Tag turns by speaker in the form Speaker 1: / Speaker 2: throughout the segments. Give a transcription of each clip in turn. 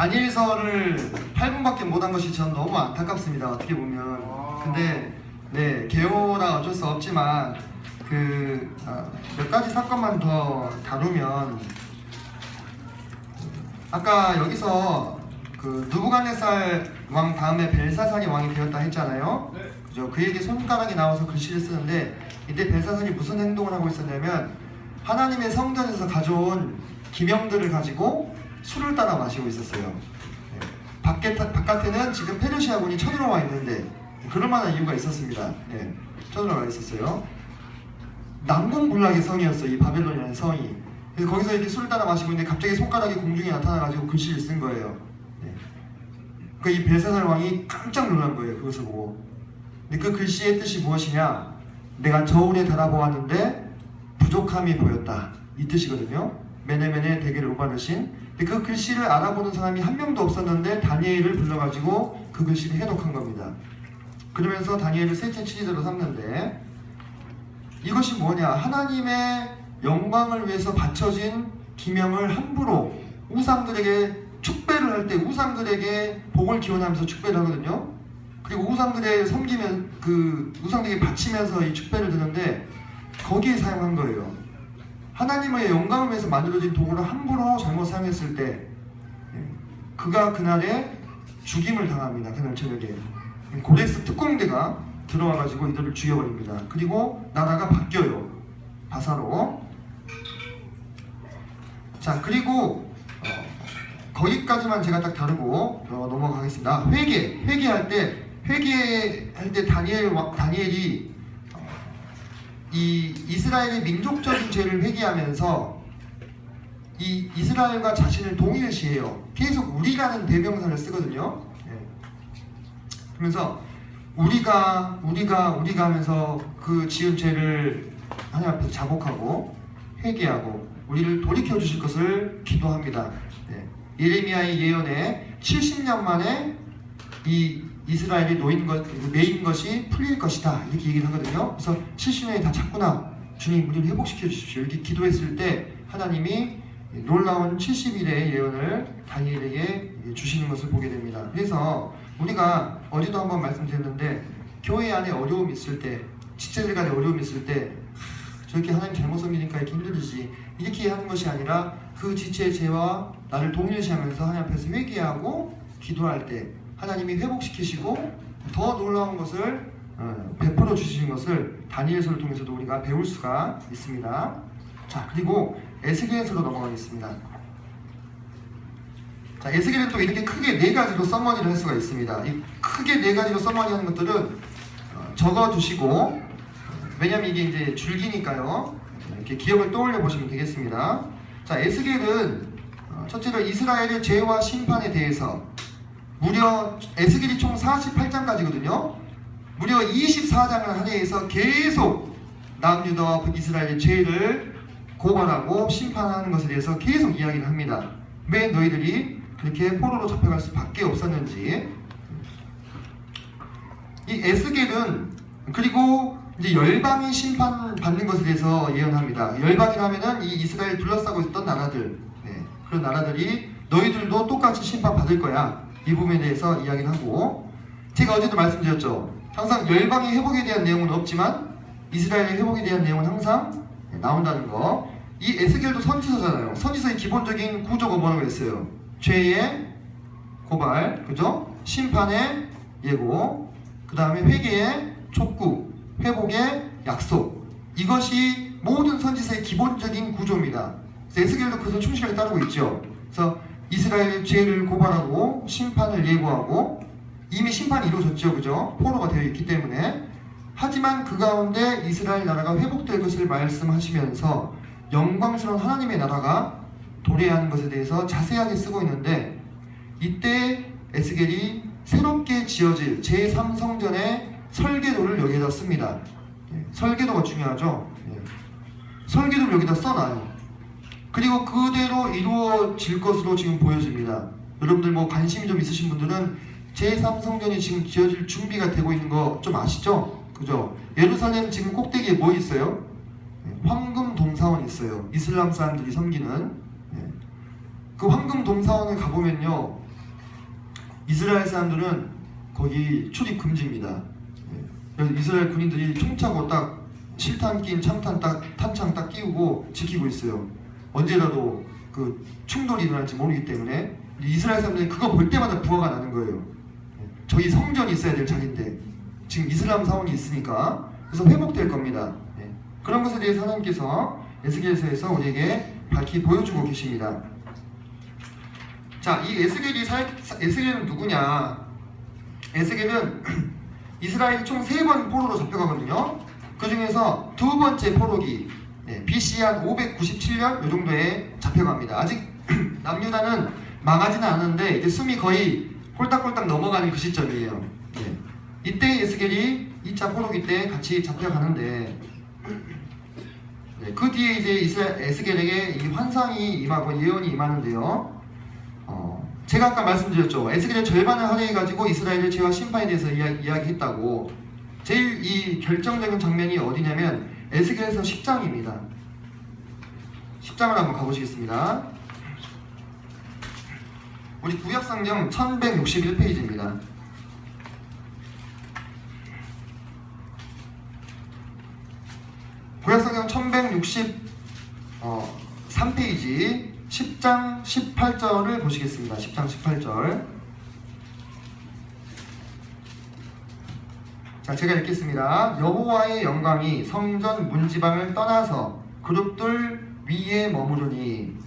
Speaker 1: 다니엘서를 8분밖에 못한 것이 전 너무 안타깝습니다. 어떻게 보면. 근데 네, 개요라 어쩔 수 없지만 몇 가지 사건만 더 다루면, 아까 여기서 느부갓네살 왕 다음에 벨사살이 왕이 되었다 했잖아요.
Speaker 2: 네.
Speaker 1: 그죠? 그에게 손가락이 나와서 글씨를 쓰는데, 이때 벨사살이 무슨 행동을 하고 있었냐면 하나님의 성전에서 가져온 기명들을 가지고 술을 따라 마시고 있었어요. 네. 바깥에는 지금 페르시아군이 쳐들어와 있는데 그럴 만한 이유가 있었습니다. 네. 쳐들어와 있었어요. 난공불락의 성이었어요, 이 바벨론이라는 성이. 그래서 거기서 이렇게 술을 따라 마시고 있는데 갑자기 손가락이 공중에 나타나가지고 글씨를 쓴 거예요. 네. 그러니까 이 벨사살 왕이 깜짝 놀란 거예요, 그것을 보고. 근데 그 글씨의 뜻이 무엇이냐? 내가 저울에 달아보았는데 부족함이 보였다, 이 뜻이거든요. 메네메네 대계를 오바르신. 근데 그 글씨를 알아보는 사람이 한 명도 없었는데 다니엘을 불러가지고 그 글씨를 해독한 겁니다. 그러면서 다니엘을 셋째 치리자로 삼는데, 이것이 뭐냐? 하나님의 영광을 위해서 바쳐진 기명을 함부로 우상들에게 축배를 할 때 우상들에게 복을 기원하면서 축배를 하거든요. 그리고 우상들에 섬기면 우상들에게 바치면서 이 축배를 드는데 거기에 사용한 거예요. 하나님의 영광을 위해서 만들어진 도구를 함부로 잘못 사용했을 때 그가 그날에 죽임을 당합니다. 그날 저녁에 고레스 특공대가 들어와가지고 이들을 죽여버립니다. 그리고 나라가 바뀌어요, 바사로. 자, 그리고 거기까지만 제가 딱 다루고 넘어가겠습니다. 회개할 때 다니엘이 이 이스라엘의 민족적인 죄를 회개하면서 이 이스라엘과 자신을 동일시해요. 계속 우리라는 대명사를 쓰거든요. 그러면서 우리가 하면서 그 지은 죄를 하나님 앞에서 자복하고 회개하고 우리를 돌이켜 주실 것을 기도합니다. 네. 예레미야의 예언에 70년 만에 이 이스라엘이 매인 것이 풀릴 것이다, 이렇게 얘기를 하거든요. 그래서 70년이 다 찼구나, 주님 우리를 회복시켜 주십시오, 이렇게 기도했을 때 하나님이 놀라운 70일의 예언을 다니엘에게 주시는 것을 보게 됩니다. 그래서 우리가 어제도 한번 말씀드렸는데, 교회 안에 어려움이 있을 때, 지체들 간에 어려움이 있을 때 저렇게 하나님 잘못 섬기니까 이렇게 힘들지, 이렇게 하는 것이 아니라 그 지체의 죄와 나를 동일시하면서 하나님 앞에서 회개하고 기도할 때 하나님이 회복시키시고 더 놀라운 것을 베풀어 주시는 것을 다니엘서를 통해서도 우리가 배울 수가 있습니다. 자, 그리고 에스겔서로 넘어가겠습니다. 자, 에스겔은 또 이렇게 크게 네 가지로 서머니를 할 수가 있습니다. 이 크게 네 가지로 서머니하는 것들은 적어두시고, 왜냐면 이게 이제 줄기니까요. 이렇게 기억을 떠올려 보시면 되겠습니다. 자, 에스겔은 첫째로 이스라엘의 죄와 심판에 대해서 무려 에스겔이 총 48장까지거든요. 무려 24장을 한 해에서 계속 남유다와 북이스라엘의 죄를 고발하고 심판하는 것에 대해서 계속 이야기를 합니다. 왜 너희들이 그렇게 포로로 잡혀갈 수밖에 없었는지. 이 에스겔은 그리고 이제 열방이 심판받는 것에 대해서 예언합니다. 열방이라면은 이 이스라엘 둘러싸고 있던 나라들, 그런 나라들이 너희들도 똑같이 심판받을 거야, 이 부분에 대해서 이야기를 하고, 제가 어제도 말씀드렸죠. 항상 열방의 회복에 대한 내용은 없지만 이스라엘의 회복에 대한 내용은 항상 나온다는 거. 이 에스겔도 선지서잖아요. 선지서의 기본적인 구조가 뭐라고 했어요? 죄의 고발, 그죠? 심판의 예고, 그 다음에 회개의 촉구, 회복의 약속. 이것이 모든 선지서의 기본적인 구조입니다. 그래서 에스겔도 그것을 충실하게 따르고 있죠. 그래서 이스라엘의 죄를 고발하고 심판을 예고하고, 이미 심판이 이루어졌죠, 그죠? 포로가 되어 있기 때문에. 하지만 그 가운데 이스라엘 나라가 회복될 것을 말씀하시면서 영광스러운 하나님의 나라가 도래하는 것에 대해서 자세하게 쓰고 있는데, 이때 에스겔이 새롭게 지어질 제3성전의 설계도를 여기에다 씁니다. 설계도가 중요하죠. 설계도를 여기다 써놔요. 그리고 그대로 이루어질 것으로 지금 보여집니다. 여러분들 뭐 관심이 좀 있으신 분들은 제3성전이 지금 지어질 준비가 되고 있는 거 좀 아시죠? 그죠? 예루살렘 지금 꼭대기에 뭐 있어요? 황금 동사원이 있어요. 이슬람 사람들이 섬기는. 그 황금 동사원을 가보면요, 이스라엘 사람들은 거기 출입 금지입니다. 예. 그래서 이스라엘 군인들이 총 차고 딱 실탄 낀 탄창 딱 끼우고 지키고 있어요. 언제라도 그 충돌이 일어날지 모르기 때문에 이스라엘 사람들이 그거 볼 때마다 부하가 나는 거예요. 예. 저희 성전이 있어야 될 자리인데 지금 이슬람 사원이 있으니까 그래서 회복될 겁니다. 예. 그런 것에 대해서 하나님께서 에스겔서에서 우리에게 밝히 보여주고 계십니다. 자, 이 에스겔은 누구냐? 에스겔은 이스라엘이 총 3번 포로로 잡혀가거든요. 그 중에서 두 번째 포로기 BC 한 597년 이 정도에 잡혀갑니다. 아직 남유다는 망하지는 않았는데 이제 숨이 거의 홀딱홀딱 넘어가는 그 시점이에요. 네. 이때 에스겔이 2차 포로기 때 같이 잡혀가는데 그 뒤에 이제 에스겔에게 이 환상이 임하고 예언이 임하는데요. 제가 아까 말씀드렸죠. 에스겔의 절반을 할애해가지고 이스라엘의 죄와 심판에 대해서 이야기했다고. 제일 이 결정적인 장면이 어디냐면 에스겔에서 10장입니다. 10장을 한번 가보시겠습니다. 우리 구약성경 1161페이지입니다. 구약성경 1163페이지 10장 18절을 보시겠습니다. 10장 18절. 자, 제가 읽겠습니다. 여호와의 영광이 성전 문지방을 떠나서 그룹들 위에 머무르니.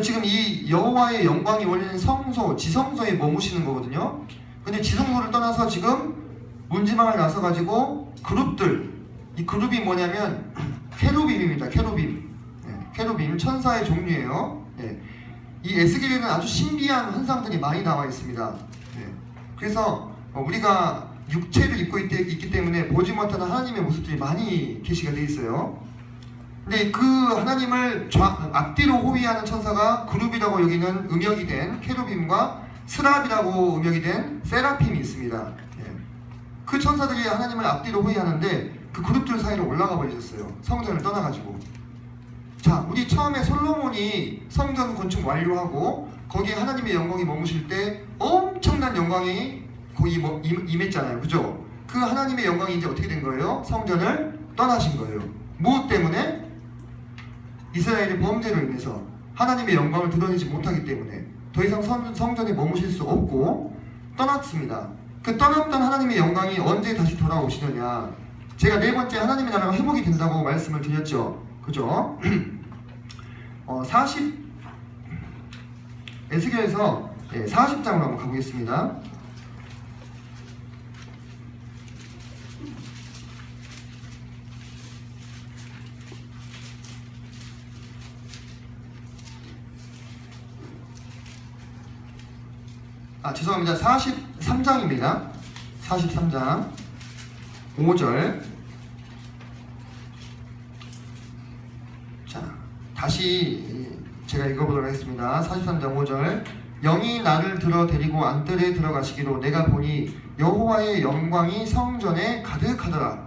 Speaker 1: 지금 이 여호와의 영광이 원래는 성소, 지성소에 머무시는 거거든요. 근데 지성소를 떠나서 지금 문지방을 나서가지고 그룹들, 이 그룹이 뭐냐면 케루빔입니다. 케루빔. 케루빔 천사의 종류예요. 네. 이 에스겔에는 아주 신비한 환상들이 많이 나와 있습니다. 네. 그래서 우리가 육체를 입고 있기 때문에 보지 못하는 하나님의 모습들이 많이 게시가 되어 있어요. 근데 그 하나님을 앞뒤로 호위하는 천사가 그룹이라고 여기는 음역이 된 케루빔과 스랍이라고 음역이 된 세라핌이 있습니다. 네. 그 천사들이 하나님을 앞뒤로 호위하는데 그 그룹들 사이로 올라가 버리셨어요. 성전을 떠나가지고. 자, 우리 처음에 솔로몬이 성전 건축 완료하고 거기에 하나님의 영광이 머무실 때 엄청난 영광이 거기 임했잖아요. 그죠? 그 하나님의 영광이 이제 어떻게 된 거예요? 성전을 떠나신 거예요. 무엇 때문에? 이스라엘의 범죄로 인해서 하나님의 영광을 드러내지 못하기 때문에 더 이상 성전에 머무실 수 없고 떠났습니다. 그 떠났던 하나님의 영광이 언제 다시 돌아오시느냐? 제가 네 번째 하나님의 나라가 회복이 된다고 말씀을 드렸죠. 그죠? 에스겔에서 40장으로 한번 가보겠습니다. 죄송합니다. 43장입니다. 43장 5절. 자, 다시 제가 읽어보도록 하겠습니다. 43장 5절. 영이 나를 들어 데리고 안뜰에 들어가시기로 내가 보니 여호와의 영광이 성전에 가득하더라.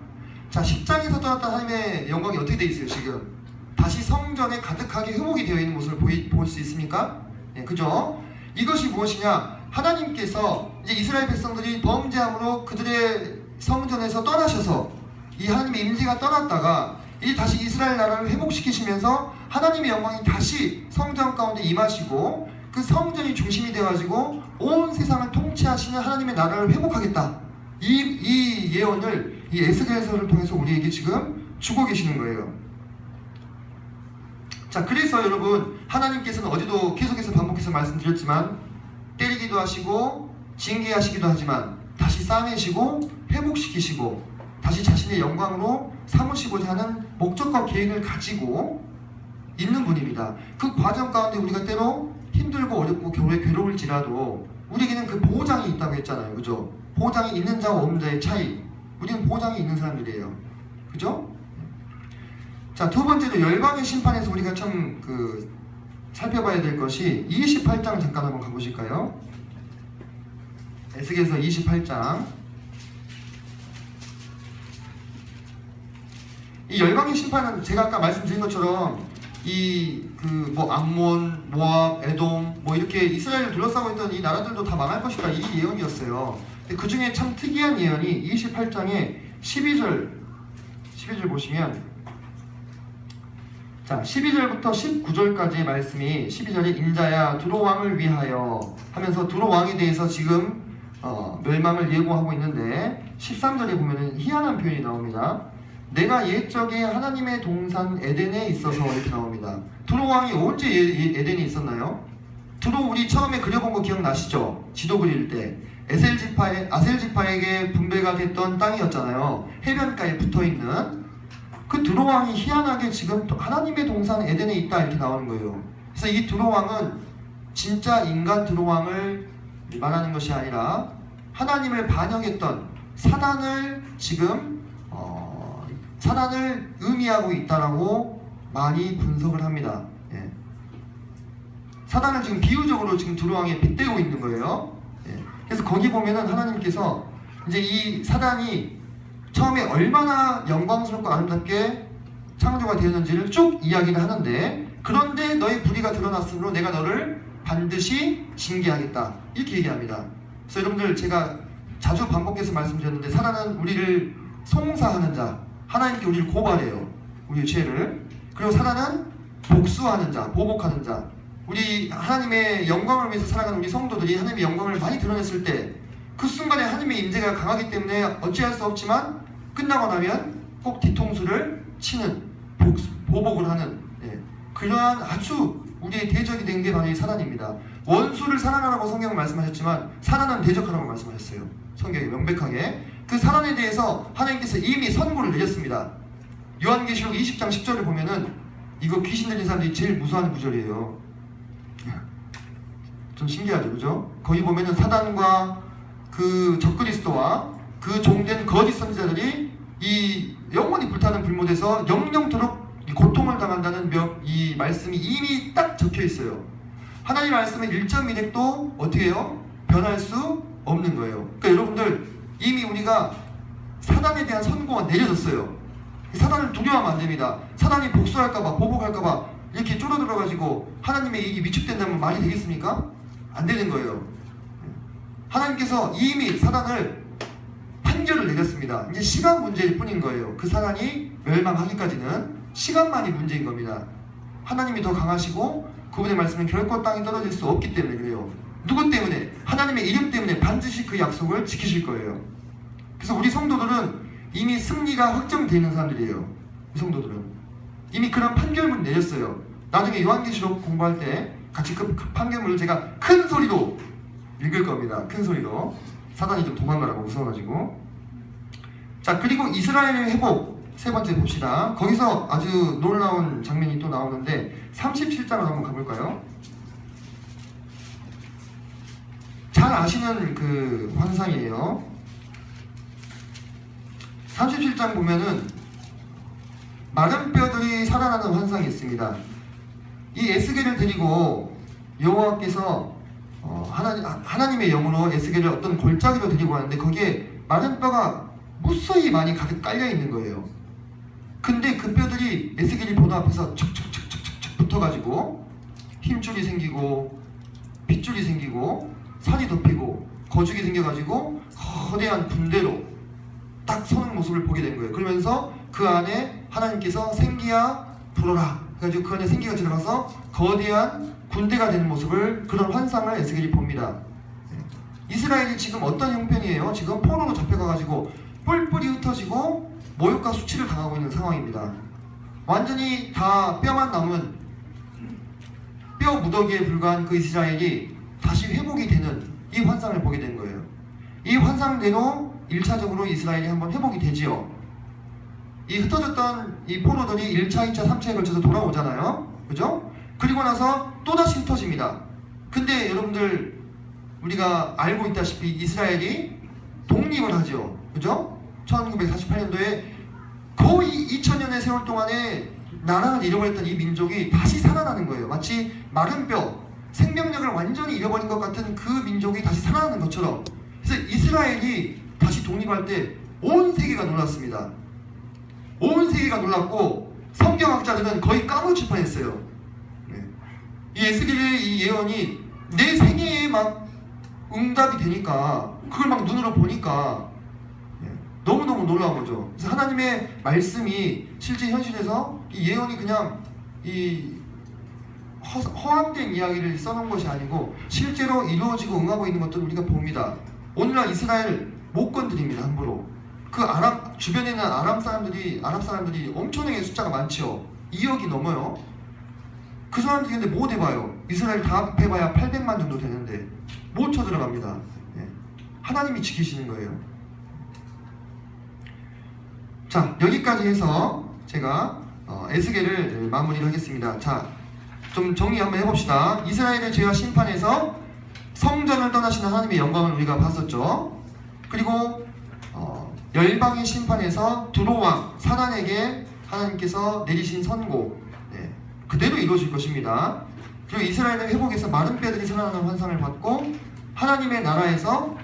Speaker 1: 자, 10장에서 떠났던 하나님의 영광이 어떻게 되어 있어요? 지금 다시 성전에 가득하게 회복이 되어 있는 모습을 볼 수 있습니까? 네, 그죠? 이것이 무엇이냐? 하나님께서 이제 이스라엘 백성들이 범죄함으로 그들의 성전에서 떠나셔서 이 하나님의 임재가 떠났다가 이제 다시 이스라엘 나라를 회복시키시면서 하나님의 영광이 다시 성전 가운데 임하시고 그 성전이 중심이 되어가지고 온 세상을 통치하시는 하나님의 나라를 회복하겠다. 이 예언을 이 에스겔서를 통해서 우리에게 지금 주고 계시는 거예요. 자, 그래서 여러분 하나님께서는 어제도 계속해서 반복해서 말씀드렸지만 때리기도 하시고 징계하시기도 하지만 다시 싸매시고 회복시키시고 다시 자신의 영광으로 삼으시고자 하는 목적과 계획을 가지고 있는 분입니다. 그 과정 가운데 우리가 때로 힘들고 어렵고 괴로울지라도 우리에게는 그 보장이 있다고 했잖아요. 그죠? 보장이 있는 자와 없는 자의 차이. 우리는 보장이 있는 사람들이에요. 그죠? 자, 두 번째로 열방의 심판에서 우리가 참 살펴봐야 될 것이 28장 잠깐 한번 가보실까요? 에스겔서 28장. 이 열방의 심판은 제가 아까 말씀드린 것처럼 암몬, 모압, 에돔 이렇게 이렇게 이스라엘을 둘러싸고 있던 이 나라들도 다 망할 것이다, 이 예언이었어요. 근데 그 중에 참 특이한 예언이 28장에 12절 보시면, 자 12절부터 19절까지의 말씀이, 12절이 인자야 두로 왕을 위하여 하면서 두로 왕에 대해서 지금 멸망을 예고하고 있는데, 13절에 보면은 희한한 표현이 나옵니다. 내가 옛적에 하나님의 동산 에덴에 있어서, 이렇게 나옵니다. 두로 왕이 언제 에덴에 있었나요? 두로 우리 처음에 그려본 거 기억나시죠? 지도 그릴 때 아셀지파에게 분배가 됐던 땅이었잖아요. 해변가에 붙어있는. 그 두로 왕이 희한하게 지금 하나님의 동산 에덴에 있다, 이렇게 나오는 거예요. 그래서 이 두로 왕은 진짜 인간 두로 왕을 말하는 것이 아니라 하나님을 반역했던 사단을 지금 사단을 의미하고 있다라고 많이 분석을 합니다. 예. 사단을 지금 비유적으로 지금 두로 왕에 빗대고 있는 거예요. 예. 그래서 거기 보면은 하나님께서 이제 이 사단이 처음에 얼마나 영광스럽고 아름답게 창조가 되었는지를 쭉 이야기를 하는데, 그런데 너의 불의가 드러났으므로 내가 너를 반드시 징계하겠다, 이렇게 얘기합니다. 그래서 여러분들, 제가 자주 반복해서 말씀드렸는데, 사단은 우리를 송사하는 자, 하나님께 우리를 고발해요, 우리의 죄를. 그리고 사단은 복수하는 자, 보복하는 자. 우리 하나님의 영광을 위해서 살아가는 우리 성도들이 하나님의 영광을 많이 드러냈을 때, 그 순간에 하나님의 임재가 강하기 때문에 어찌할 수 없지만 끝나고 나면 꼭 뒤통수를 치는, 보복을 하는, 그러한 아주 우리의 대적이 된 게 바로 이 사단입니다. 원수를 사랑하라고 성경은 말씀하셨지만 사단은 대적하라고 말씀하셨어요. 성경이 명백하게. 그 사단에 대해서 하나님께서 이미 선고를 내렸습니다. 요한계시록 20장 10절을 보면은, 이거 귀신 들린 사람들이 제일 무서워하는 구절이에요. 좀 신기하죠, 그죠? 거기 보면은 사단과 그 적그리스도와 그 종된 거짓 선지자들이 이 영원히 불타는 불못에서 영영토록 고통을 당한다는 이 말씀이 이미 딱 적혀 있어요. 하나님 말씀의 1.1핵도 어떻게 해요? 변할 수 없는 거예요. 그러니까 여러분들, 이미 우리가 사단에 대한 선고가 내려졌어요. 사단을 두려워하면 안 됩니다. 사단이 복수할까봐, 보복할까봐 이렇게 쫄아들어가지고 하나님의 이익이 위축된다면 말이 되겠습니까? 안 되는 거예요. 하나님께서 이미 사단을 판결을 내렸습니다. 이제 시간 문제일 뿐인 거예요. 그 사단이 멸망하기까지는 시간만이 문제인 겁니다. 하나님이 더 강하시고 그분의 말씀은 결코 땅에 떨어질 수 없기 때문에 그래요. 누구 때문에? 하나님의 이름 때문에 반드시 그 약속을 지키실 거예요. 그래서 우리 성도들은 이미 승리가 확정되는 사람들이에요. 이 성도들은 이미 그런 판결문을 내렸어요. 나중에 요한계시록 공부할 때 같이 그 판결문을 제가 큰 소리로 읽을 겁니다. 큰 소리로. 사단이 좀 도망가라고 무서워가지고. 자, 그리고 이스라엘의 회복 세 번째 봅시다. 거기서 아주 놀라운 장면이 또 나오는데 37장으로 한번 가볼까요? 잘 아시는 그 환상이에요. 37장 보면은 마른 뼈들이 살아나는 환상이 있습니다. 이 에스겔을 데리고 여호와께서 하나님의 영으로 에스겔을 어떤 골짜기로 데리고 왔는데 거기에 마른 뼈가 무수히 많이 가득 깔려 있는 거예요. 근데 그 뼈들이 에스겔이 보는 앞에서 척척척척척 붙어가지고 힘줄이 생기고 핏줄이 생기고 살이 덮이고 거죽이 생겨가지고 거대한 군대로 딱 서는 모습을 보게 된 거예요. 그러면서 그 안에 하나님께서 생기야 불어라 그래가지고 그 안에 생기가 들어가서 거대한 군대가 되는 모습을, 그런 환상을 에스겔이 봅니다. 이스라엘이 지금 어떤 형편이에요? 지금 포로로 잡혀가가지고 뿔뿔이 흩어지고 모욕과 수치를 당하고 있는 상황입니다. 완전히 다 뼈만 남은 뼈 무더기에 불과한 그 이스라엘이 다시 회복이 되는 이 환상을 보게 된 거예요. 이 환상대로 1차적으로 이스라엘이 한번 회복이 되지요. 이 흩어졌던 이 포로들이 1차, 2차, 3차에 걸쳐서 돌아오잖아요. 그죠? 그리고 나서 또다시 흩어집니다. 근데 여러분들 우리가 알고 있다시피 이스라엘이 독립을 하죠. 그죠? 1948년도에 거의 2000년의 세월 동안에 나라를 잃어버렸던 이 민족이 다시 살아나는 거예요. 마치 마른 뼈, 생명력을 완전히 잃어버린 것 같은 그 민족이 다시 살아나는 것처럼. 그래서 이스라엘이 다시 독립할 때 온 세계가 놀랐습니다. 온 세계가 놀랐고 성경학자들은 거의 까무칠 뻔했어요. 이 에스겔의 이 예언이 내 생애에 막 응답이 되니까 그걸 막 눈으로 보니까 너무너무 놀라운 거죠. 그래서 하나님의 말씀이 실제 현실에서 이 예언이 그냥 이 허황된 이야기를 써놓은 것이 아니고 실제로 이루어지고 응하고 있는 것들을 우리가 봅니다. 오늘날 이스라엘 못 건드립니다. 함부로. 그 아랍 주변에 있는 아랍 사람들이 엄청나게 숫자가 많죠. 2억이 넘어요. 그 사람들이 근데 못 해봐요. 이스라엘 다 합해봐야 800만 정도 되는데 못 쳐들어갑니다. 하나님이 지키시는 거예요. 자, 여기까지 해서 제가 에스겔을 마무리를 하겠습니다. 자, 좀 정리 한번 해봅시다. 이스라엘의 죄와 심판에서 성전을 떠나시는 하나님의 영광을 우리가 봤었죠. 그리고 열방의 심판에서 두로왕 사단에게 하나님께서 내리신 선고 그대로 이루어질 것입니다. 그리고 이스라엘의 회복에서 마른 뼈들이 살아나는 환상을 받고 하나님의 나라에서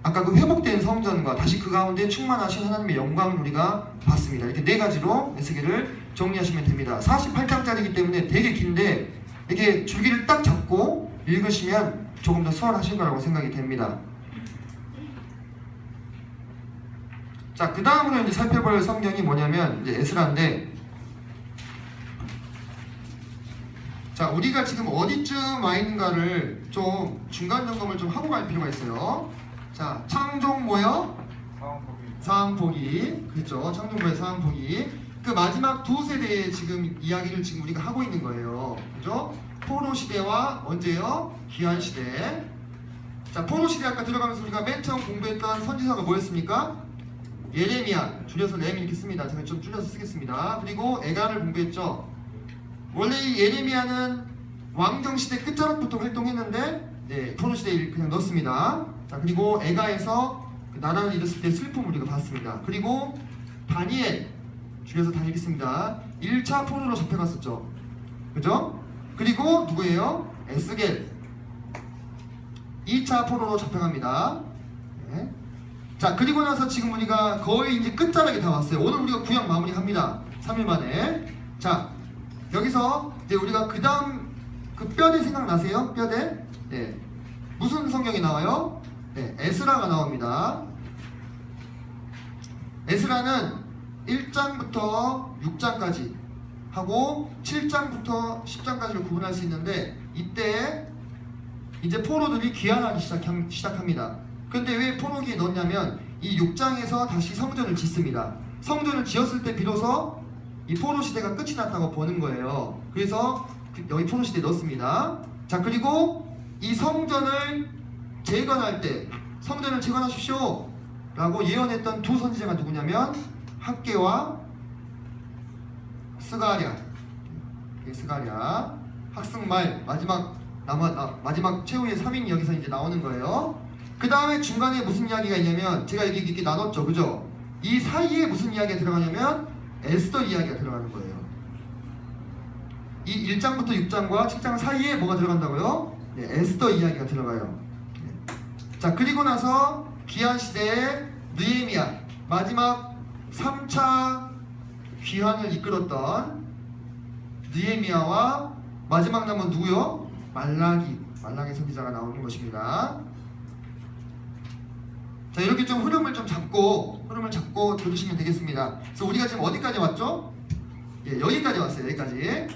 Speaker 1: 아까 그 회복된 성전과 다시 그 가운데 충만하신 하나님의 영광을 우리가 봤습니다. 이렇게 네 가지로 에스겔을 정리하시면 됩니다. 48장짜리이기 때문에 되게 긴데 이렇게 줄기를 딱 잡고 읽으시면 조금 더 수월하실 거라고 생각이 됩니다. 자, 그 다음으로 이제 살펴볼 성경이 뭐냐면 이제 에스라인데, 자, 우리가 지금 어디쯤 와 있는가를 좀 중간 점검을 좀 하고 갈 필요가 있어요. 자, 창종 뭐요? 상황포기. 그렇죠. 창종 뭐요? 상황포기. 그 마지막 두 세대의 지금 이야기를 지금 우리가 하고 있는 거예요. 그죠? 포로 시대와 언제요? 귀환 시대. 자, 포로 시대 아까 들어가면서 우리가 맨 처음 공부했던 선지서가 뭐였습니까? 예레미야, 줄여서 렘 이렇게 씁니다. 제가 좀 줄여서 쓰겠습니다. 그리고 에가를 공부했죠. 원래 이 예레미야는 왕정 시대 끝자락부터 활동했는데 포로 시대에 그냥 넣었습니다. 자, 그리고 에가에서 그 나라를 잃었을 때 슬픔을 우리가 봤습니다. 그리고 다니엘, 줄여서 다니겠습니다. 1차 포로로 잡혀갔었죠. 그죠? 그리고 누구예요? 에스겔 2차 포로로 잡혀갑니다. 네. 자, 그리고 나서 지금 우리가 거의 이제 끝자락에 다 왔어요. 오늘 우리가 구약 마무리합니다. 3일 만에. 자, 여기서 이제 우리가 그 다음 그 뼈대 생각나세요? 뼈대? 네. 무슨 성경이 나와요? 네, 에스라가 나옵니다. 에스라는 1장부터 6장까지 하고 7장부터 10장까지를 구분할 수 있는데 이때 이제 포로들이 귀환하기 시작합니다. 근데 왜 포로기에 넣었냐면 이 6장에서 다시 성전을 짓습니다. 성전을 지었을 때 비로소 이 포로 시대가 끝이 났다고 보는 거예요. 그래서 여기 포로 시대에 넣었습니다. 자, 그리고 이 성전을 재건할 때 성전을 재건하십시오 라고 예언했던 두 선지자가 누구냐면 학개와 스가랴. 스가랴 학승말 마지막 최후의 3인이 여기서 이제 나오는 거예요. 그 다음에 중간에 무슨 이야기가 있냐면 제가 여기 이렇게 나눴죠, 그죠? 이 사이에 무슨 이야기가 들어가냐면 에스더 이야기가 들어가는 거예요. 이 1장부터 6장과 7장 사이에 뭐가 들어간다고요? 네, 에스더 이야기가 들어가요. 네. 자, 그리고 나서 귀환 시대에 느헤미야, 마지막 3차 귀환을 이끌었던 느헤미야와 마지막 남은 누구요? 말라기 선지자가 나오는 것입니다. 자, 이렇게 좀 흐름을 잡고 들으시면 되겠습니다. 그래서 우리가 지금 어디까지 왔죠? 예, 여기까지 왔어요. 여기까지.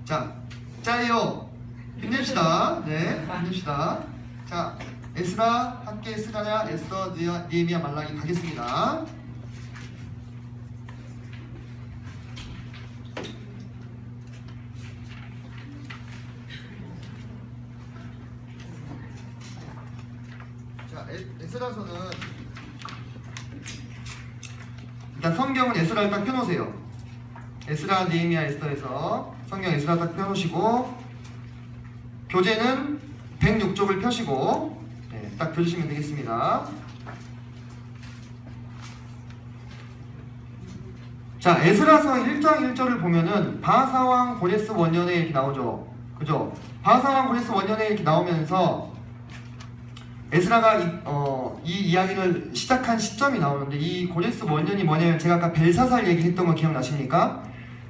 Speaker 1: 자, 짜요. 힘냅시다. 네, 힘냅시다. 자, 에스라, 학개, 스가랴, 에스더, 느헤미야, 말라기 가겠습니다. 자, 에스라서는 일단 성경은 에스라를 딱 펴놓으세요. 에스라, 느헤미야, 에스더에서 성경 에스라 딱 펴놓으시고 교재는 106쪽을 펴시고 네, 딱 들으시면 되겠습니다. 자, 에스라서 1장 1절을 보면은 바사왕 고레스 원년에 이렇게 나오죠. 그죠? 바사왕 고레스 원년에 이렇게 나오면서 에스라가 이 이야기를 시작한 시점이 나오는데 이 고레스 원년이 뭐냐면 제가 아까 벨사살 얘기했던 거 기억나십니까?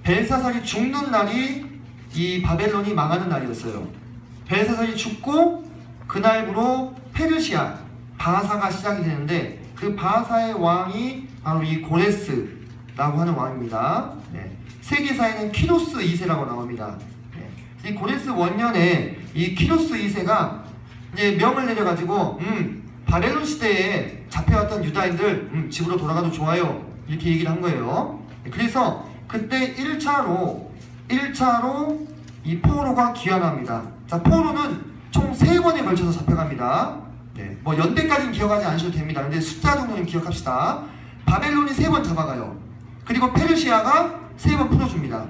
Speaker 1: 벨사살이 죽는 날이 이 바벨론이 망하는 날이었어요. 벨사살이 죽고 그날부로 페르시아 바사가 시작이 되는데 그 바사의 왕이 바로 이 고레스라고 하는 왕입니다. 네. 세계사에는 키로스 2세라고 나옵니다. 네. 이 고레스 원년에 이 키로스 2세가 이제 명을 내려가지고 바벨론 시대에 잡혀왔던 유다인들 집으로 돌아가도 좋아요 이렇게 얘기를 한 거예요. 그래서 그때 1차로 이 포로가 귀환합니다. 자, 포로는 총 3번에 걸쳐서 잡혀갑니다. 네, 뭐 연대까지는 기억하지 않으셔도 됩니다. 근데 숫자 정도는 기억합시다. 바벨론이 3번 잡아가요. 그리고 페르시아가 3번 풀어줍니다.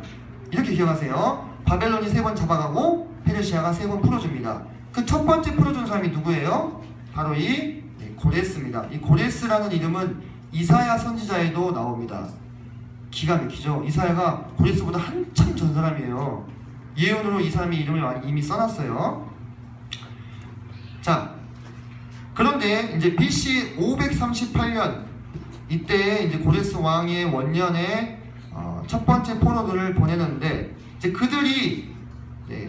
Speaker 1: 이렇게 기억하세요. 바벨론이 3번 잡아가고 페르시아가 3번 풀어줍니다. 그 첫 번째 풀어준 사람이 누구예요? 바로 이 고레스입니다. 이 고레스라는 이름은 이사야 선지자에도 나옵니다. 기가 막히죠. 이사야가 고레스보다 한참 전 사람이에요. 예언으로 이 사람의 이름을 이미 써놨어요. 자, 그런데 이제 BC 538년 이때 이제 고레스 왕의 원년에 첫 번째 포로들을 보내는데 이제 그들이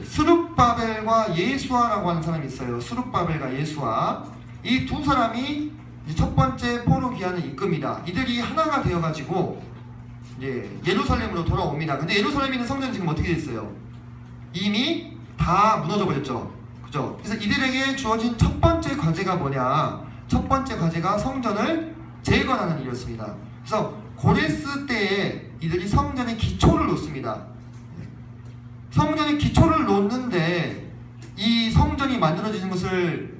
Speaker 1: 스룹바벨과 예수아라고 하는 사람이 있어요. 스룹바벨과 예수아, 이 두 사람이 이제 첫 번째 포로 귀환을 이끕니다. 이들이 하나가 되어가지고 예루살렘으로 돌아옵니다. 근데 예루살렘에 있는 성전 지금 어떻게 됐어요? 이미 다 무너져 버렸죠. 그죠? 그래서 이들에게 주어진 첫 번째 과제가 뭐냐? 첫 번째 과제가 성전을 재건하는 일이었습니다. 그래서 고레스 때에 이들이 성전의 기초를 놓습니다. 성전의 기초를 놓는데 이 성전이 만들어지는 것을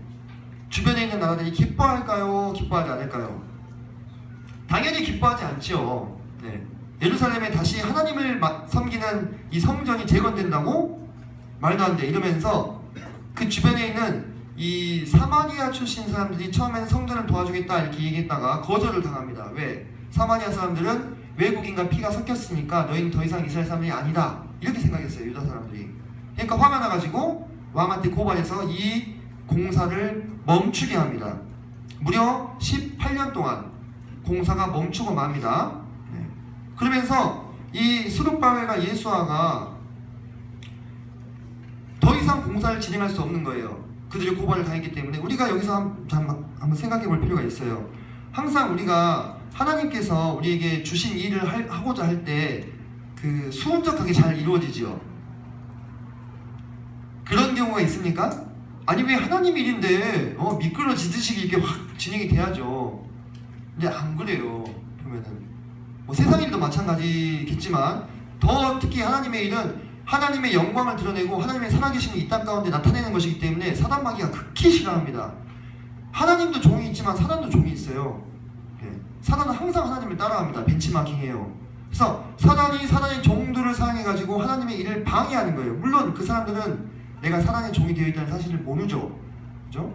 Speaker 1: 주변에 있는 나라들이 기뻐할까요? 기뻐하지 않을까요? 당연히 기뻐하지 않죠. 네. 예루살렘에 다시 하나님을 섬기는 이 성전이 재건된다고? 말도 안 돼. 이러면서 그 주변에 있는 이 사마리아 출신 사람들이 처음에는 성전을 도와주겠다 이렇게 얘기했다가 거절을 당합니다. 왜? 사마리아 사람들은 외국인과 피가 섞였으니까 너희는 더 이상 이스라엘 사람들이 아니다 이렇게 생각했어요. 유다 사람들이. 그러니까 화가 나가지고 왕한테 고발해서 이 공사를 멈추게 합니다. 무려 18년 동안 공사가 멈추고 맙니다. 네. 그러면서 이 스룹바벨과 예수아가 더 이상 공사를 진행할 수 없는 거예요. 그들이 고발을 당했기 때문에. 우리가 여기서 한번 생각해 볼 필요가 있어요. 항상 우리가 하나님께서 우리에게 주신 일을 하고자 할 때 그 수은적하게 잘 이루어지지요. 그런 경우가 있습니까? 아니 왜 하나님 일인데 미끄러지듯이 이렇게 확 진행이 돼야죠. 근데 안 그래요. 보면은 뭐 세상 일도 마찬가지겠지만 더 특히 하나님의 일은 하나님의 영광을 드러내고 하나님의 살아계심을 이 땅 가운데 나타내는 것이기 때문에 사단마귀가 극히 싫어합니다. 하나님도 종이 있지만 사단도 종이 있어요. 사단은 항상 하나님을 따라갑니다. 벤치마킹해요. 그래서 사단의 종들을 사용해가지고 하나님의 일을 방해하는 거예요. 물론 그 사람들은 내가 사단의 종이 되어 있다는 사실을 모르죠. 그죠?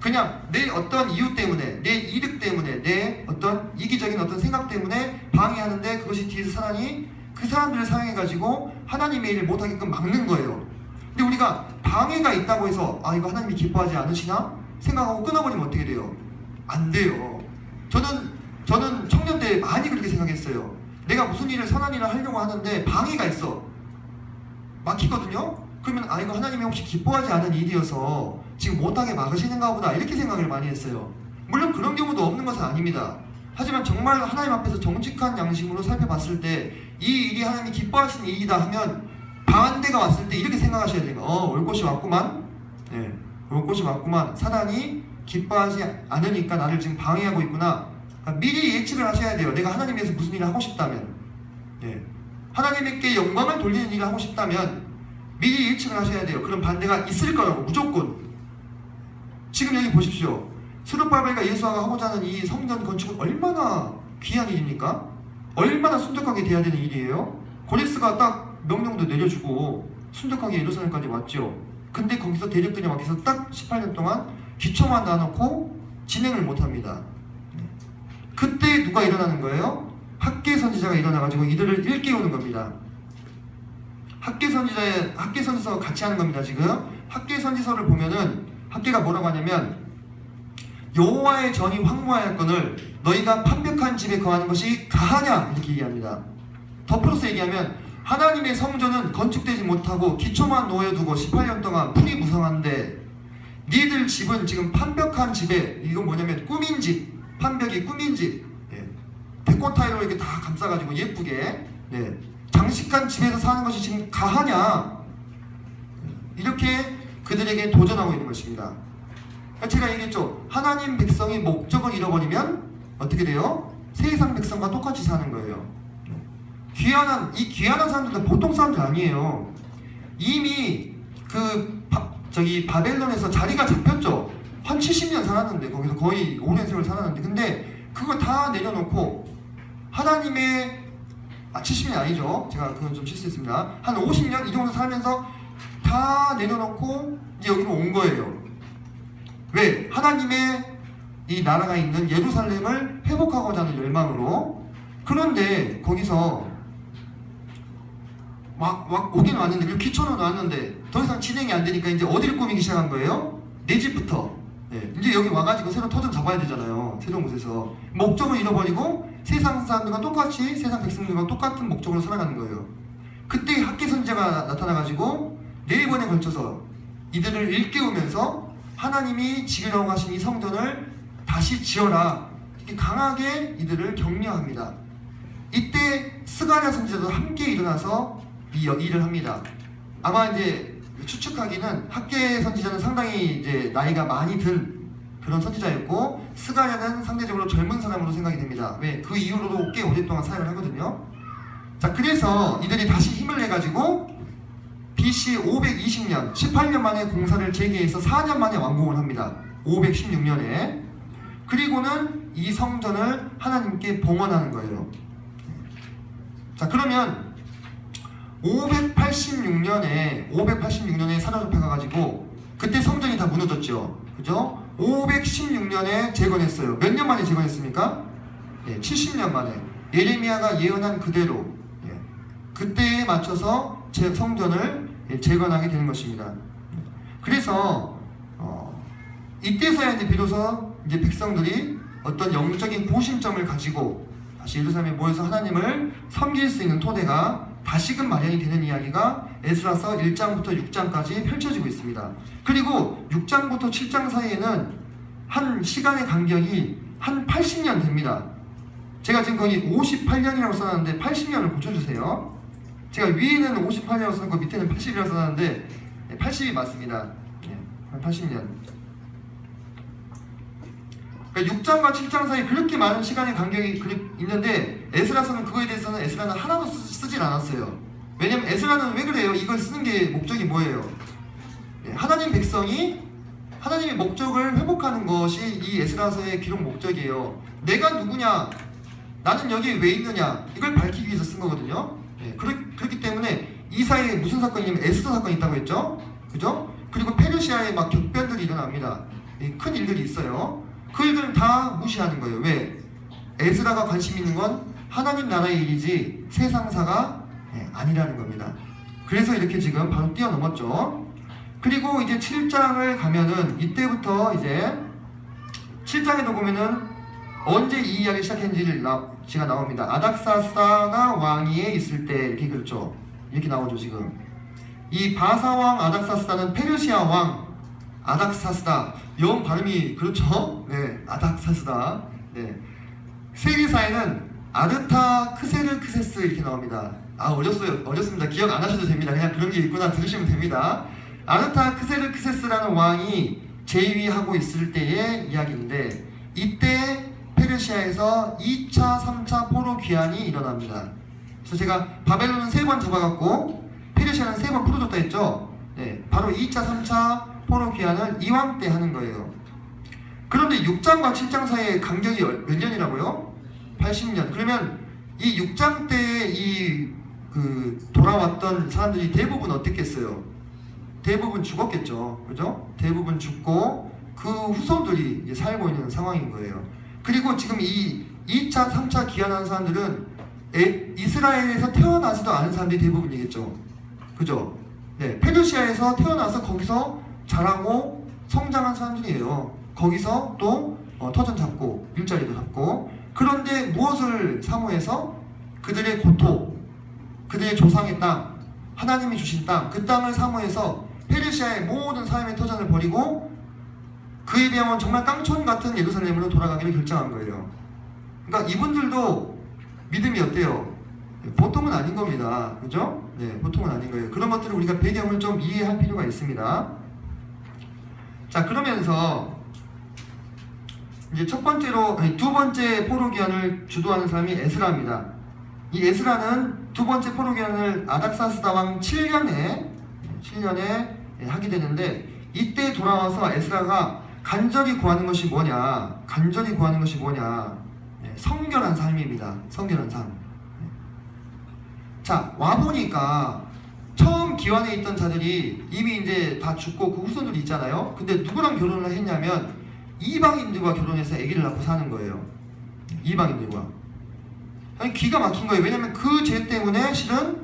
Speaker 1: 그냥 내 어떤 이유 때문에, 내 이득 때문에, 내 어떤 이기적인 어떤 생각 때문에 방해하는데 그것이 뒤에서 사단이 그 사람들을 사용해가지고 하나님의 일을 못하게끔 막는 거예요. 근데 우리가 방해가 있다고 해서 이거 하나님이 기뻐하지 않으시나? 생각하고 끊어버리면 어떻게 돼요? 안 돼요. 저는 청년 때 많이 그렇게 생각했어요. 내가 무슨 일을 선한 일을 하려고 하는데 방해가 있어. 막히거든요? 그러면 이거 하나님이 혹시 기뻐하지 않은 일이어서 지금 못하게 막으시는가 보다 이렇게 생각을 많이 했어요. 물론 그런 경우도 없는 것은 아닙니다. 하지만 정말 하나님 앞에서 정직한 양심으로 살펴봤을 때 이 일이 하나님이 기뻐하시는 일이다 하면 반대가 왔을 때 이렇게 생각하셔야 돼요. 올 것이 왔구만. 네, 올 것이 왔구만. 사단이 기뻐하지 않으니까 나를 지금 방해하고 있구나. 그러니까 미리 예측을 하셔야 돼요. 내가 하나님 위해서 무슨 일을 하고 싶다면, 하나님께 영광을 돌리는 일을 하고 싶다면 미리 예측을 하셔야 돼요. 그런 반대가 있을 거라고 무조건. 지금 여기 보십시오. 스룹바벨과 예수아가 하고자 하는 이 성전 건축은 얼마나 귀한 일입니까? 얼마나 순적하게 돼야 되는 일이에요? 고레스가 딱 명령도 내려주고 순적하게 예루살렘까지 왔죠. 근데 거기서 대적들이 막혀서 딱 18년 동안 기초만 놔놓고 진행을 못합니다. 그때 누가 일어나는 거예요? 학계 선지자가 일어나가지고 이들을 일깨우는 겁니다. 학계 선지서가 같이 하는 겁니다. 지금 학계 선지서를 보면은 학계가 뭐라고 하냐면 여호와의 전이 황무하였거늘 너희가 판벽한 집에 거하는 것이 가하냐 이렇게 얘기합니다. 덧플러스 얘기하면 하나님의 성전은 건축되지 못하고 기초만 놓여두고 18년 동안 풀이 무성한데 니들 집은 지금 판벽한 집에, 이건 뭐냐면 꾸민 집, 판벽이 꾸민 집, 데코타일로 이렇게 다 감싸가지고 예쁘게, 장식한 집에서 사는 것이 지금 가하냐, 이렇게 그들에게 도전하고 있는 것입니다. 제가 얘기했죠. 하나님 백성이 목적을 잃어버리면 어떻게 돼요? 세상 백성과 똑같이 사는 거예요. 이 귀한한 사람들은 보통 사람들 아니에요. 이미 바벨론에서 자리가 잡혔죠. 한 70년 살았는데, 거기서 거의 오랜 세월 살았는데, 근데 그거 다 내려놓고 하나님의 70년이 아니죠. 제가 그건 좀 실수했습니다. 한 50년 이 정도 살면서 다 내려놓고 이제 여기로 온 거예요. 왜? 하나님의 이 나라가 있는 예루살렘을 회복하고자 하는 열망으로. 그런데 거기서 막 오긴 왔는데, 그리고 귀천은 왔는데 더 이상 진행이 안 되니까 이제 어디를 꾸미기 시작한 거예요? 내 집부터. 이제 여기 와가지고 새로 터전 잡아야 되잖아요. 새로운 곳에서. 목적을 잃어버리고 세상 사람들과 똑같이, 세상 백성들과 똑같은 목적으로 살아가는 거예요. 그때 학계 선지자가 나타나가지고 4번에 걸쳐서 이들을 일깨우면서 하나님이 지으려고 하신 이 성전을 다시 지어라, 이렇게 강하게 이들을 격려합니다. 이때 스가랴 선지자도 함께 일어나서 이 일을 합니다. 아마 이제 추측하기는 학계 선지자는 상당히 이제 나이가 많이 든 그런 선지자였고, 스가랴는 상대적으로 젊은 사람으로 생각이 됩니다. 왜? 그 이후로도 꽤 오랫동안 사역을 하거든요. 자, 그래서 이들이 다시 힘을 내가지고 BC 520년 18년 만에 공사를 재개해서 4년 만에 완공을 합니다. 516년에. 그리고는 이 성전을 하나님께 봉헌하는 거예요. 자, 그러면 586년에 사로잡혀가지고 그때 성전이 다 무너졌죠. 그죠? 516년에 재건했어요. 몇 년 만에 재건했습니까? 70년 만에. 예레미야가 예언한 그대로 그때에 맞춰서 성전을 재건하게 되는 것입니다. 그래서 이때서야 이제 비로소 이제 백성들이 어떤 영적인 고심점을 가지고 다시 예루살렘에 모여서 하나님을 섬길 수 있는 토대가 다시금 마련이 되는 이야기가 에스라서 1장부터 6장까지 펼쳐지고 있습니다. 그리고 6장부터 7장 사이에는 한 시간의 간격이 한 80년 됩니다. 제가 지금 거기 58년이라고 써놨는데 80년을 고쳐주세요. 제가 위에는 58년이라고 써놓고 밑에는 80이라고 써놨는데 80이 맞습니다. 80년. 그러니까 6장과 7장 사이 그렇게 많은 시간의 간격이 있는데, 에스라서는 그거에 대해서는 에스라는 하나도 쓰질 않았어요. 왜냐면 에스라는 왜 그래요? 이걸 쓰는 게 목적이 뭐예요? 하나님 백성이 하나님의 목적을 회복하는 것이 이 에스라서의 기록 목적이에요. 내가 누구냐, 나는 여기 왜 있느냐, 이걸 밝히기 위해서 쓴 거거든요. 그렇기 때문에 이 사이에 무슨 사건이 있냐면 에스더 사건이 있다고 했죠. 그죠? 그리고 페르시아에 막 격변들이 일어납니다. 큰 일들이 있어요. 그 일들은 다 무시하는 거예요. 왜? 에스라가 관심 있는 건 하나님 나라의 일이지 세상사가 아니라는 겁니다. 그래서 이렇게 지금 바로 뛰어넘었죠. 그리고 이제 7장을 가면은 이때부터 이제 7장에도 보면은 언제 이 이야기 시작했는지가 나옵니다. 아닥사스다가 왕위에 있을 때, 이렇게 그렇죠. 이렇게 나오죠 지금. 이 바사왕 아닥사스다는 페르시아 왕 아닥사스다. 영 발음이 그렇죠? 네, 아닥사스다. 네. 세계사에는 아르타크세르크세스 이렇게 나옵니다. 어렵습니다. 기억 안 하셔도 됩니다. 그냥 그런 게 있구나 들으시면 됩니다. 아르타크세르크세스라는 왕이 재위하고 있을 때의 이야기인데, 이때 페르시아에서 2차, 3차 포로 귀환이 일어납니다. 그래서 제가 바벨론은 3번 잡아갖고 페르시아는 3번 풀어줬다 했죠. 네, 바로 2차, 3차 포로 귀환을 이왕 때 하는 거예요. 그런데 6장과 7장 사이의 간격이 몇 년이라고요? 80년. 그러면 이 6장 때 돌아왔던 사람들이 대부분 어땠겠어요? 대부분 죽었겠죠. 그죠? 대부분 죽고 그 후손들이 이제 살고 있는 상황인 거예요. 그리고 지금 이 2차, 3차 귀환한 사람들은 이스라엘에서 태어나지도 않은 사람들이 대부분이겠죠. 그죠? 네, 페르시아에서 태어나서 거기서 자라고 성장한 사람들이에요. 거기서 또 터전 잡고 일자리도 잡고. 그런데 무엇을 사모해서? 그들의 고토, 그들의 조상의 땅, 하나님이 주신 땅, 그 땅을 사모해서 페르시아의 모든 삶의 터전을 버리고 그에 비하면 정말 깡촌 같은 예루살렘으로 돌아가기를 결정한 거예요. 그러니까 이분들도 믿음이 어때요? 보통은 아닌 겁니다. 그죠? 네, 보통은 아닌 거예요. 그런 것들을 우리가 배경을 좀 이해할 필요가 있습니다. 자, 그러면서 이제 두 번째 포로기한을 주도하는 사람이 에스라입니다. 이 에스라는 두 번째 포로기한을 아닥사스다 왕 7년에 하게 되는데, 이때 돌아와서 에스라가 간절히 구하는 것이 뭐냐? 성결한 삶입니다. 성결한 삶. 자, 와보니까 처음 기환에 있던 자들이 이미 이제 다 죽고 그 후손들이 있잖아요. 근데 누구랑 결혼을 했냐면 이방인들과 결혼해서 아기를 낳고 사는 거예요. 이방인들과. 아니, 기가 막힌 거예요. 왜냐면 그 죄 때문에 실은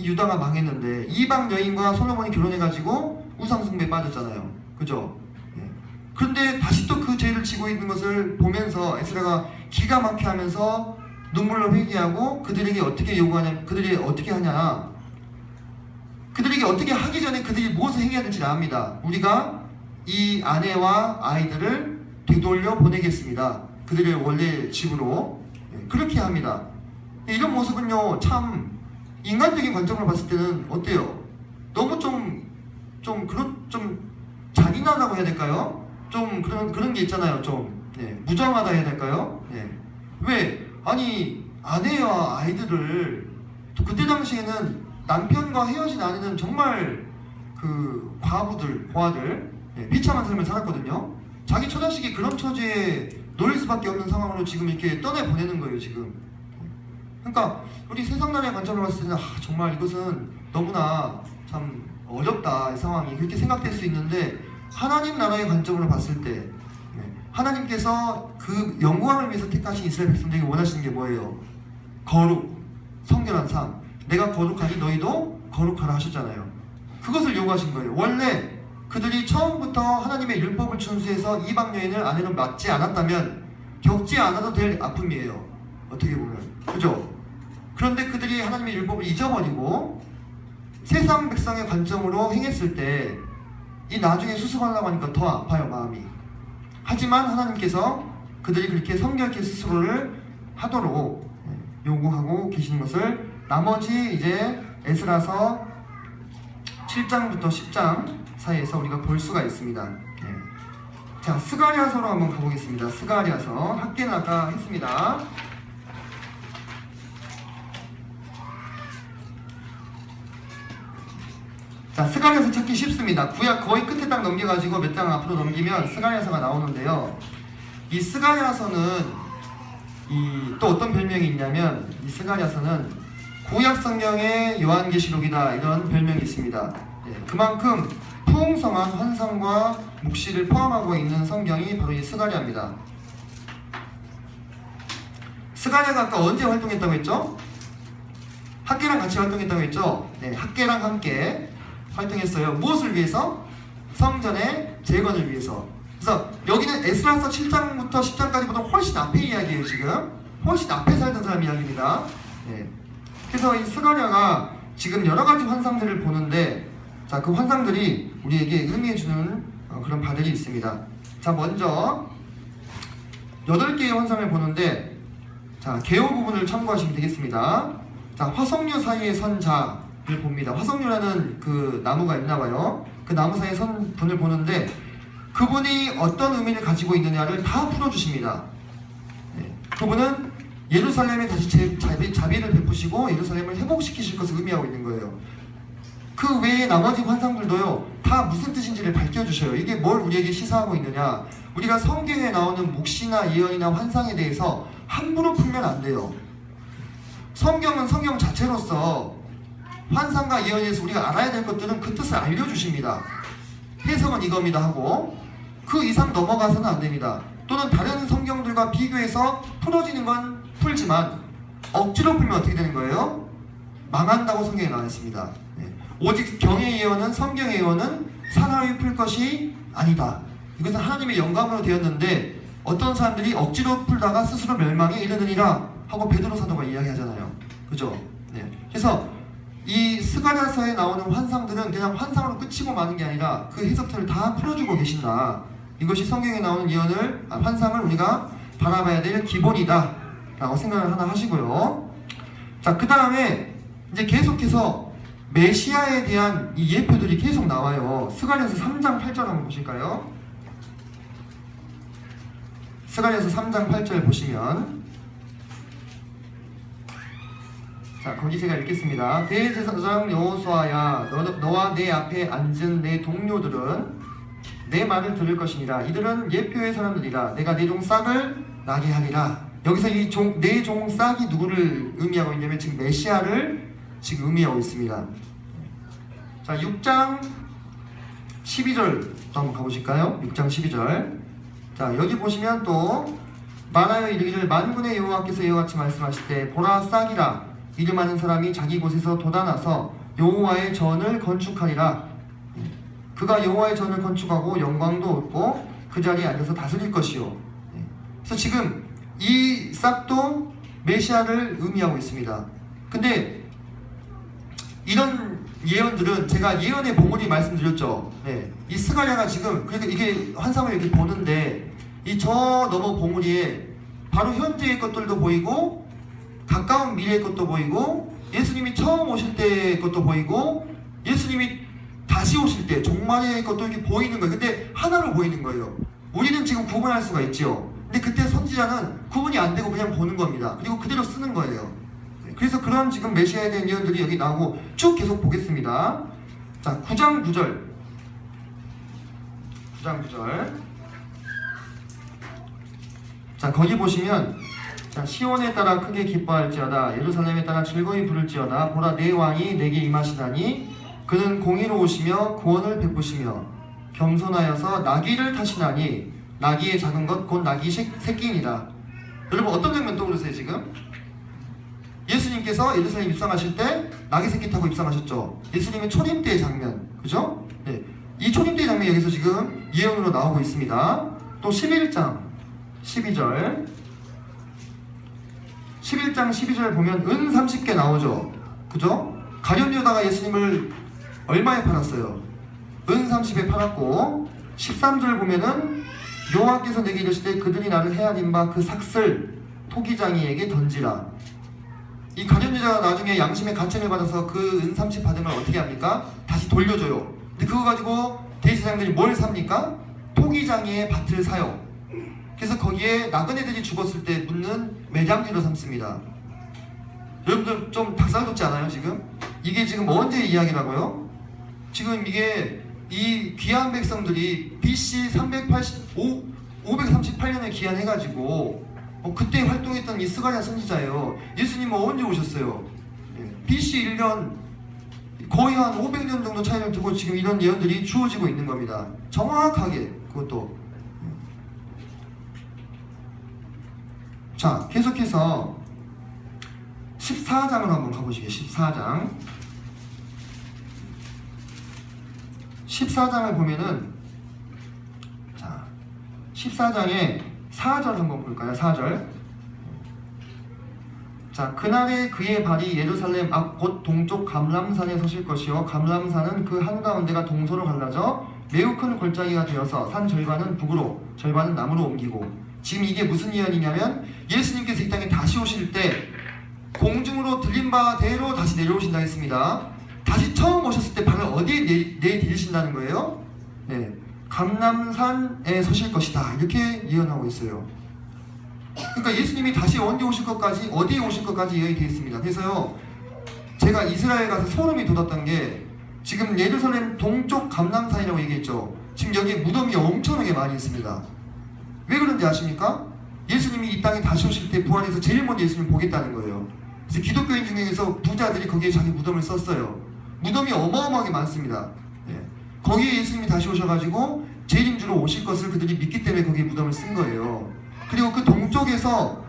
Speaker 1: 유다가 망했는데 이방 여인과 솔로몬이 결혼해가지고 우상숭배에 빠졌잖아요. 그죠? 예. 그런데 다시 또 그 죄를 지고 있는 것을 보면서 에스라가 기가 막히게 하면서 눈물로 회개하고 그들에게 어떻게 요구하냐, 그들이 어떻게 하냐, 그들에게 어떻게 하기 전에 그들이 무엇을 행해야 될지 압니다. 우리가 이 아내와 아이들을 되돌려 보내겠습니다. 그들의 원래 집으로. 그렇게 합니다. 이런 모습은요, 참 인간적인 관점으로 봤을 때는 어때요? 너무 좀 잔인하다고 해야 될까요? 좀 그런 게 있잖아요. 무정하다 해야 될까요? 왜? 아니, 아내와 아이들을, 또 그때 당시에는 남편과 헤어진 아내는 정말 그 고아들, 비참한 삶을 살았거든요. 자기 처자식이 그런 처지에 놓일 수밖에 없는 상황으로 지금 이렇게 떠내보내는 거예요, 지금. 그러니까 우리 세상 나라의 관점으로 봤을 때는 정말 이것은 너무나 참 어렵다, 이 상황이. 그렇게 생각될 수 있는데, 하나님 나라의 관점으로 봤을 때 하나님께서 그 영광을 위해서 택하신 이스라엘 백성들에게 원하시는 게 뭐예요? 거룩, 성결한 삶. 내가 거룩하니 너희도 거룩하라 하셨잖아요. 그것을 요구하신 거예요. 원래 그들이 처음부터 하나님의 율법을 준수해서 이방 여인을 아내로 맞지 않았다면 겪지 않아도 될 아픔이에요. 어떻게 보면. 그죠? 그런데 그들이 하나님의 율법을 잊어버리고 세상 백성의 관점으로 행했을 때 이 나중에 수습하려고 하니까 더 아파요, 마음이. 하지만 하나님께서 그들이 그렇게 성결케 스스로를 하도록 요구하고 계시는 것을 나머지 이제 에스라서 7장부터 10장 사이에서 우리가 볼 수가 있습니다. 자, 스가랴서로 한번 가보겠습니다. 스가랴서 학계는 아까 했습니다. 자, 스가랴서 찾기 쉽습니다. 구약 거의 끝에 딱 넘겨가지고 몇 장 앞으로 넘기면 스가랴서가 나오는데요. 이 스가랴서는 또 어떤 별명이 있냐면, 이 스가랴서는 구약 성경의 요한계시록이다, 이런 별명이 있습니다. 그만큼 풍성한 환상과 묵시를 포함하고 있는 성경이 바로 이 스가랴입니다. 스가랴가 아까 언제 활동했다고 했죠? 학계랑 같이 활동했다고 했죠? 네, 학계랑 함께 활동했어요. 무엇을 위해서? 성전의 재건을 위해서. 그래서 여기는 에스라서 7장부터 10장까지보다 훨씬 앞의 이야기예요. 지금 훨씬 앞에 살던 사람 이야기입니다. 그래서 이 스가랴가 지금 여러 가지 환상들을 보는데, 자, 그 환상들이 우리에게 의미해주는 그런 바들이 있습니다. 자, 먼저 8개의 환상을 보는데, 자, 개요 부분을 참고하시면 되겠습니다. 자, 화석류 사이에 선 자를 봅니다. 화석류라는 그 나무가 있나봐요. 그 나무 사이에 선 분을 보는데, 그분이 어떤 의미를 가지고 있느냐를 다 풀어주십니다. 그분은 예루살렘에 다시 자비를 베푸시고 예루살렘을 회복시키실 것을 의미하고 있는 거예요. 그 외에 나머지 환상들도요, 다 무슨 뜻인지를 밝혀주셔요. 이게 뭘 우리에게 시사하고 있느냐. 우리가 성경에 나오는 묵시나 예언이나 환상에 대해서 함부로 풀면 안 돼요. 성경은 성경 자체로서 환상과 예언에서 우리가 알아야 될 것들은 그 뜻을 알려주십니다. 해석은 이겁니다 하고 그 이상 넘어가서는 안 됩니다. 또는 다른 성경들과 비교해서 풀어지는 건 풀지만 억지로 풀면 어떻게 되는 거예요? 망한다고 성경에 나와 있습니다. 오직 경의 예언은, 성경의 예언은 사람이 풀 것이 아니다. 이것은 하나님의 영감으로 되었는데 어떤 사람들이 억지로 풀다가 스스로 멸망에 이르느니라 하고 베드로 사도가 이야기하잖아요. 그죠? 그래서 이 스가랴서에 나오는 환상들은 그냥 환상으로 끝이고 마는 게 아니라 그 해석들을 다 풀어주고 계신다. 이것이 성경에 나오는 예언을 환상을 우리가 바라봐야 될 기본이다 라고 생각을 하나 하시고요. 자, 그 다음에 이제 계속해서 메시아에 대한 이 예표들이 계속 나와요. 스가랴서 3장 8절 한번 보실까요? 스가랴서 3장 8절 보시면, 자, 거기 제가 읽겠습니다. 대제사장 여호수아야, 너와 내 앞에 앉은 내 동료들은 내 말을 들을 것이니라. 이들은 예표의 사람들이라. 내가 내 종 싹을 나게 하리라. 여기서 이 내 종 싹이 누구를 의미하고 있냐면 지금 메시아를 지금 의미하고 있습니다. 자, 6장 12절 한번 가보실까요? 6장 12절. 자, 여기 보시면 또 말하여 이르기를 만군의 여호와께서 이와 같이 말씀하실 때 보라 싹이라 이름 많은 사람이 자기 곳에서 돋아나서 여호와의 전을 건축하리라. 그가 여호와의 전을 건축하고 영광도 얻고 그 자리에 앉아서 다스릴 것이요. 그래서 지금 이 싹도 메시아를 의미하고 있습니다. 근데 이런 예언들은 제가 예언의 봉우리 말씀드렸죠. 네. 이 스가랴가 지금 그러니까 이게 환상을 이렇게 보는데 이 저 너머 봉우리에 바로 현재의 것들도 보이고 가까운 미래의 것도 보이고 예수님이 처음 오실 때의 것도 보이고 예수님이 다시 오실 때 종말의 것도 이렇게 보이는 거예요. 근데 하나로 보이는 거예요. 우리는 지금 구분할 수가 있죠. 근데 그때 선지자는 구분이 안 되고 그냥 보는 겁니다. 그리고 그대로 쓰는 거예요. 그래서 그런 지금 메시아에 대한 예언들이 여기 나오고 쭉 계속 보겠습니다. 자, 9장 9절. 9장 9절. 자, 거기 보시면, 자, 시온에 따라 크게 기뻐할지어다. 예루살렘에 따라 즐거이 부를지어다. 보라, 내 왕이 내게 임하시다니 그는 공의로우시며 구원을 베푸시며 겸손하여서 나귀를 타시나니 나귀의 작은 것 곧 나귀 새끼니라. 여러분 어떤 장면 떠오르세요 지금? 예수님께서 예루살렘 입성하실 때 나귀 새끼 타고 입성하셨죠. 예수님의 초림 때의 장면, 그죠? 네. 이 초림 때의 장면이 여기서 지금 예언으로 나오고 있습니다. 또 11장 12절 11장 12절 보면 은 30개 나오죠. 그죠? 가룟 유다가 예수님을 얼마에 팔았어요? 은 30에 팔았고 13절 보면은 여호와께서 내게 이르시되 그들이 나를 헤아린 바 그 삭슬 토기장이에게 던지라. 이 가룟 유다가 나중에 양심의 가책을 받아서 그 은 30 받은 걸 어떻게 합니까? 다시 돌려줘요. 근데 그거 가지고 대제사장들이 뭘 삽니까? 토기장이의 밭을 사요. 그래서 거기에 나그네들이 죽었을 때 묻는 매장지로 삼습니다. 여러분들 좀 닭살 돋지 않아요 지금? 이게 지금 언제 이야기라고요? 지금 이게 이 귀한 백성들이 BC 538년에 귀환해가지고 그때 활동했던 이 스가랴 선지자예요. 예수님은 언제 오셨어요? BC 1년 거의 한 500년 정도 차이를 두고 지금 이런 예언들이 주어지고 있는 겁니다. 정확하게 그것도. 자, 계속해서 14장으로 한번 가보시게요. 14장 14장을 보면은, 자, 14장에 4절 한번 볼까요? 4절. 자, 그날에 그의 발이 예루살렘 앞 곧 동쪽 감람산에 서실 것이요 감람산은 그 한가운데가 동서로 갈라져 매우 큰 골짜기가 되어서 산 절반은 북으로 절반은 남으로 옮기고. 지금 이게 무슨 예언이냐면 예수님께서 이 땅에 다시 오실 때 공중으로 들린 바대로 다시 내려오신다 했습니다. 다시 처음 오셨을 때 발을 어디에 내디디신다는 거예요? 네, 감람산에 서실 것이다 이렇게 예언하고 있어요. 그러니까 예수님이 다시 언제 오실 것까지 어디에 오실 것까지 예언이 되어 있습니다. 그래서요 제가 이스라엘 가서 소름이 돋았던 게 지금 예루살렘 동쪽 감람산이라고 얘기했죠. 지금 여기에 무덤이 엄청나게 많이 있습니다. 왜 그런지 아십니까? 예수님이 이 땅에 다시 오실 때 부활해서 제일 먼저 예수님 보겠다는 거예요. 그래서 기독교인 중에서 부자들이 거기에 자기 무덤을 썼어요. 무덤이 어마어마하게 많습니다. 예. 거기에 예수님이 다시 오셔가지고 재림주로 오실 것을 그들이 믿기 때문에 거기에 무덤을 쓴 거예요. 그리고 그 동쪽에서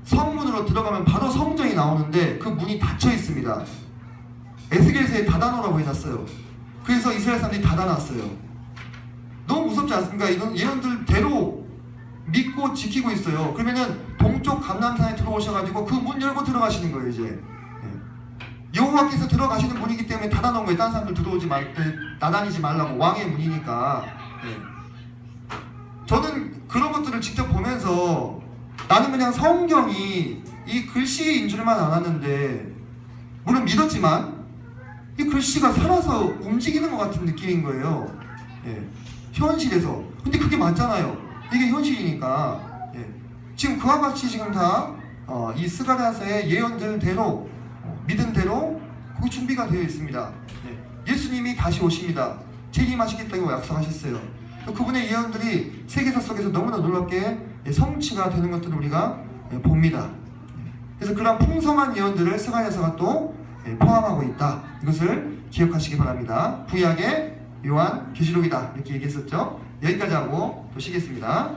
Speaker 1: 성문으로 들어가면 바로 성전이 나오는데 그 문이 닫혀 있습니다. 에스겔서에 닫아놓으라고 해놨어요. 그래서 이스라엘 사람들이 닫아놨어요. 너무 무섭지 않습니까? 이런 예언들대로 믿고 지키고 있어요. 그러면은 동쪽 감람산에 들어오셔가지고 그 문 열고 들어가시는 거예요 이제. 여호와께서 들어가시는 문이기 때문에 닫아놓은 거예요. 다른 사람들 들어오지 나다니지 말라고. 왕의 문이니까. 저는 그런 것들을 직접 보면서 나는 그냥 성경이 이 글씨인 줄만 알았는데, 물론 믿었지만 이 글씨가 살아서 움직이는 것 같은 느낌인 거예요. 예. 현실에서. 근데 그게 맞잖아요. 이게 현실이니까. 예. 지금 그와 같이 지금 다 이 스가랴서의 예언들대로 믿은 대로 그게 준비가 되어 있습니다. 예. 예수님이 다시 오십니다. 재림하시겠다고 약속하셨어요. 그분의 예언들이 세계사 속에서 너무나 놀랍게 성취가 되는 것들을 우리가 봅니다. 그래서 그런 풍성한 예언들을 스가랴서가 또 포함하고 있다. 이것을 기억하시기 바랍니다. 구약의 요한 계시록이다 이렇게 얘기했었죠. 여기까지 하고 또 쉬겠습니다.